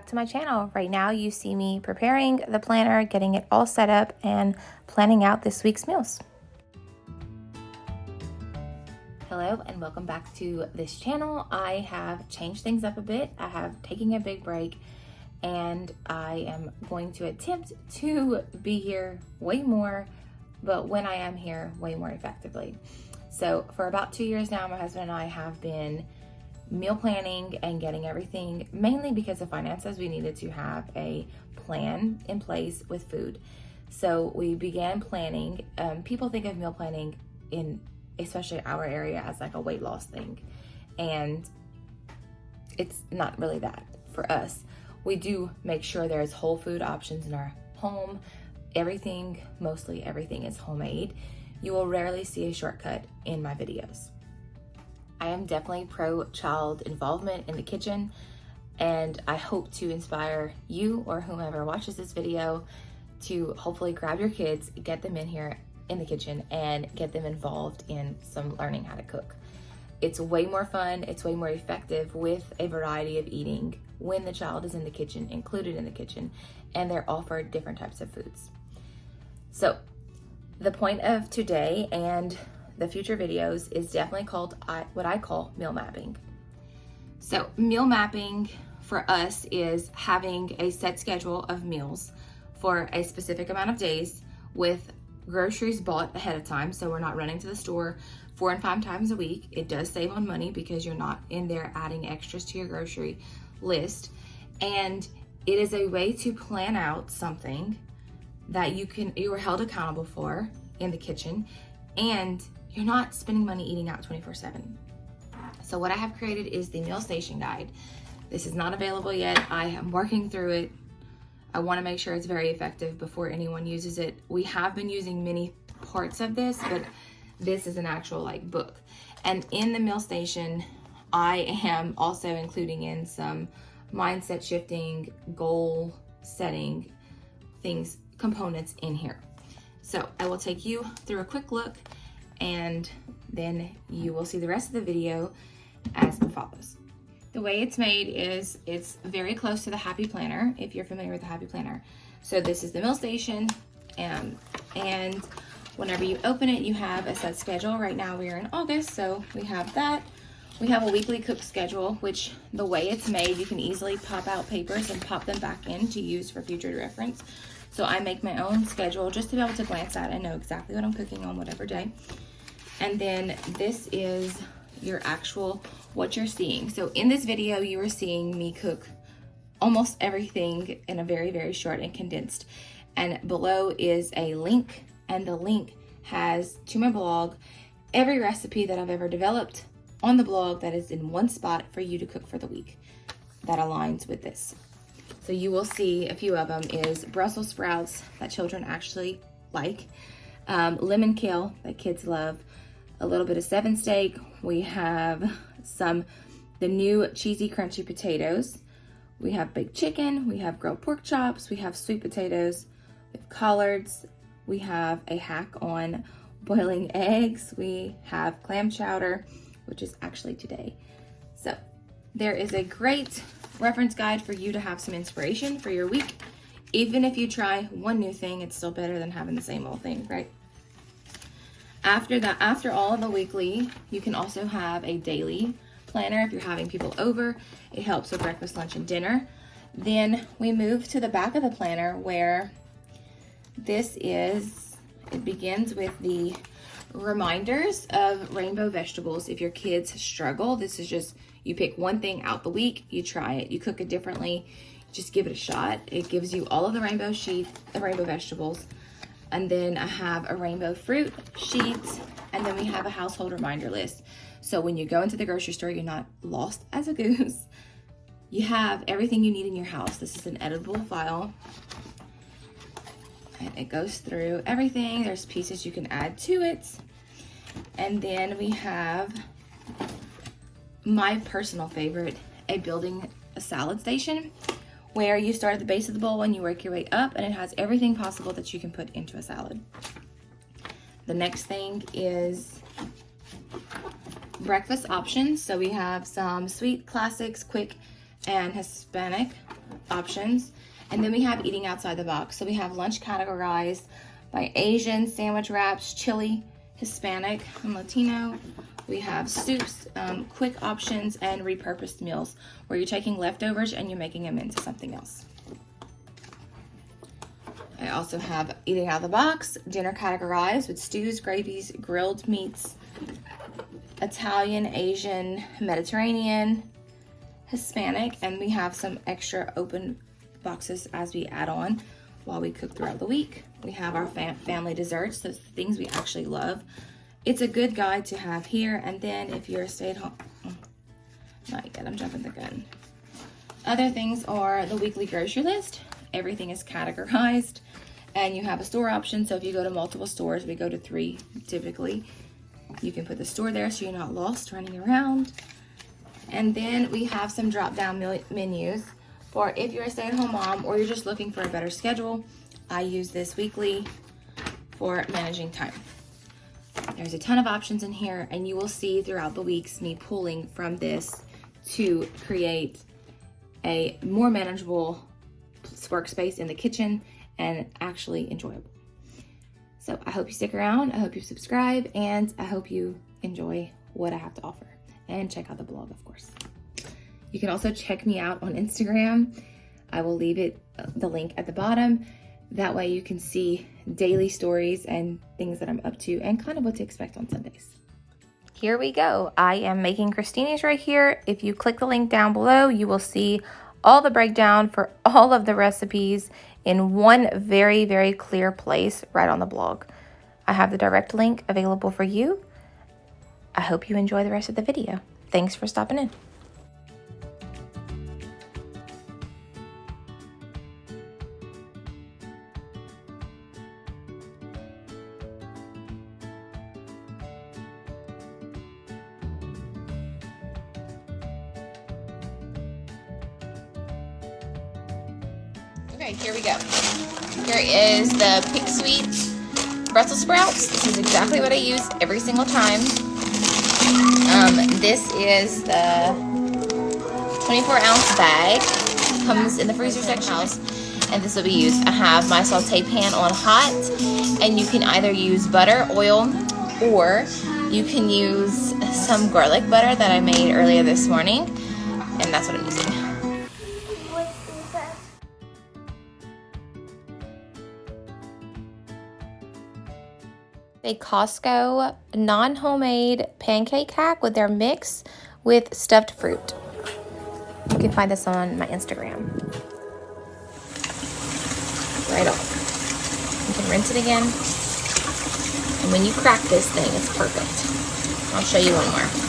to my channel. Right now you see me preparing the planner, getting it all set up, and planning out this week's meals. Hello and welcome back to this channel. I have changed things up a bit. I have taken a big break and I am going to attempt to be here way more, but when I am here, way more effectively. So for about 2 years now, my husband and I have been meal planning and getting everything, mainly because of finances. We needed to have a plan in place with food. So we began planning. People think of meal planning in especially our area as like a weight loss thing. And it's not really that for us. We do make sure there's whole food options in our home. Mostly everything is homemade. You will rarely see a shortcut in my videos. I am definitely pro child involvement in the kitchen, and I hope to inspire you or whomever watches this video to hopefully grab your kids, get them in here in the kitchen, and get them involved in some learning how to cook. It's way more fun, it's way more effective with a variety of eating when the child is in the kitchen, included in the kitchen, and they're offered different types of foods. So the point of today and the future videos is definitely called what I call meal mapping. So meal mapping for us is having a set schedule of meals for a specific amount of days with groceries bought ahead of time. So we're not running to the store 4 and 5 times a week. It does save on money because you're not in there adding extras to your grocery list. And it is a way to plan out something that you are held accountable for in the kitchen, and you're not spending money eating out 24/7. So what I have created is the meal station guide. This is not available yet. I am working through it. I want to make sure it's very effective before anyone uses it. We have been using many parts of this, but this is an actual book. And in the meal station, I am also including in some mindset shifting, goal setting components in here. So I will take you through a quick look, and then you will see the rest of the video as follows. The way it's made is it's very close to the Happy Planner, if you're familiar with the Happy Planner. So this is the meal station, and whenever you open it, you have a set schedule. Right now we are in August, so we have that. We have a weekly cook schedule, which the way it's made, you can easily pop out papers and pop them back in to use for future reference. So I make my own schedule just to be able to glance at and know exactly what I'm cooking on whatever day. And then this is your actual, what you're seeing. So in this video, you are seeing me cook almost everything in a very, very short and condensed. And below is a link, and the link has, to my blog, every recipe that I've ever developed on the blog that is in one spot for you to cook for the week that aligns with this. So you will see a few of them is Brussels sprouts that children actually like, lemon kale that kids love, a little bit of 7 steak. We have the new cheesy crunchy potatoes. We have baked chicken, we have grilled pork chops, we have sweet potatoes, we have collards, we have a hack on boiling eggs, we have clam chowder, which is actually today. So there is a great reference guide for you to have some inspiration for your week. Even if you try one new thing, it's still better than having the same old thing, right? After all of the weekly, you can also have a daily planner if you're having people over. It helps with breakfast, lunch, and dinner. Then we move to the back of the planner where it begins with the reminders of rainbow vegetables. If your kids struggle, this is just, you pick one thing out the week, you try it, you cook it differently, just give it a shot. It gives you all of the rainbow vegetables. And then I have a rainbow fruit sheet, and then we have a household reminder list. So when you go into the grocery store, you're not lost as a goose. You have everything you need in your house. This is an editable file. And it goes through everything. There's pieces you can add to it. And then we have my personal favorite, building a salad station, where you start at the base of the bowl and you work your way up, and it has everything possible that you can put into a salad. The next thing is breakfast options. So we have some sweet classics, quick and Hispanic options. And then we have eating outside the box. So we have lunch categorized by Asian, sandwich wraps, chili, Hispanic, and Latino. We have soups, quick options, and repurposed meals where you're taking leftovers and you're making them into something else. I also have eating out of the box, dinner categorized with stews, gravies, grilled meats, Italian, Asian, Mediterranean, Hispanic, and we have some extra open boxes as we add on while we cook throughout the week. We have our family desserts, those things we actually love. It's a good guide to have here. And then if you're a stay-at-home, not yet, I'm jumping the gun. Other things are the weekly grocery list. Everything is categorized, and you have a store option. So if you go to multiple stores, we go to 3 typically. You can put the store there so you're not lost running around. And then we have some drop-down menus for if you're a stay-at-home mom or you're just looking for a better schedule. I use this weekly for managing time. There's a ton of options in here, and you will see throughout the weeks me pulling from this to create a more manageable workspace in the kitchen and actually enjoyable. So I hope you stick around, I hope you subscribe, and I hope you enjoy what I have to offer. And check out the blog, of course. You can also check me out on Instagram. I will leave the link at the bottom. That way you can see daily stories and things that I'm up to and kind of what to expect on Sundays. Here we go. I am making crostinis right here. If you click the link down below, you will see all the breakdown for all of the recipes in one very, very clear place right on the blog. I have the direct link available for you. I hope you enjoy the rest of the video. Thanks for stopping in. Okay, here we go. Here is the Pink Sweet Brussels sprouts. This is exactly what I use every single time. This is the 24-ounce bag. Comes in the freezer section house, and this will be used. I have my saute pan on hot, and you can either use butter, oil, or you can use some garlic butter that I made earlier this morning, and that's what I'm using. A Costco non-homemade pancake hack with their mix with stuffed fruit. You can find this on my Instagram. Right off. You can rinse it again. And when you crack this thing, it's perfect. I'll show you one more.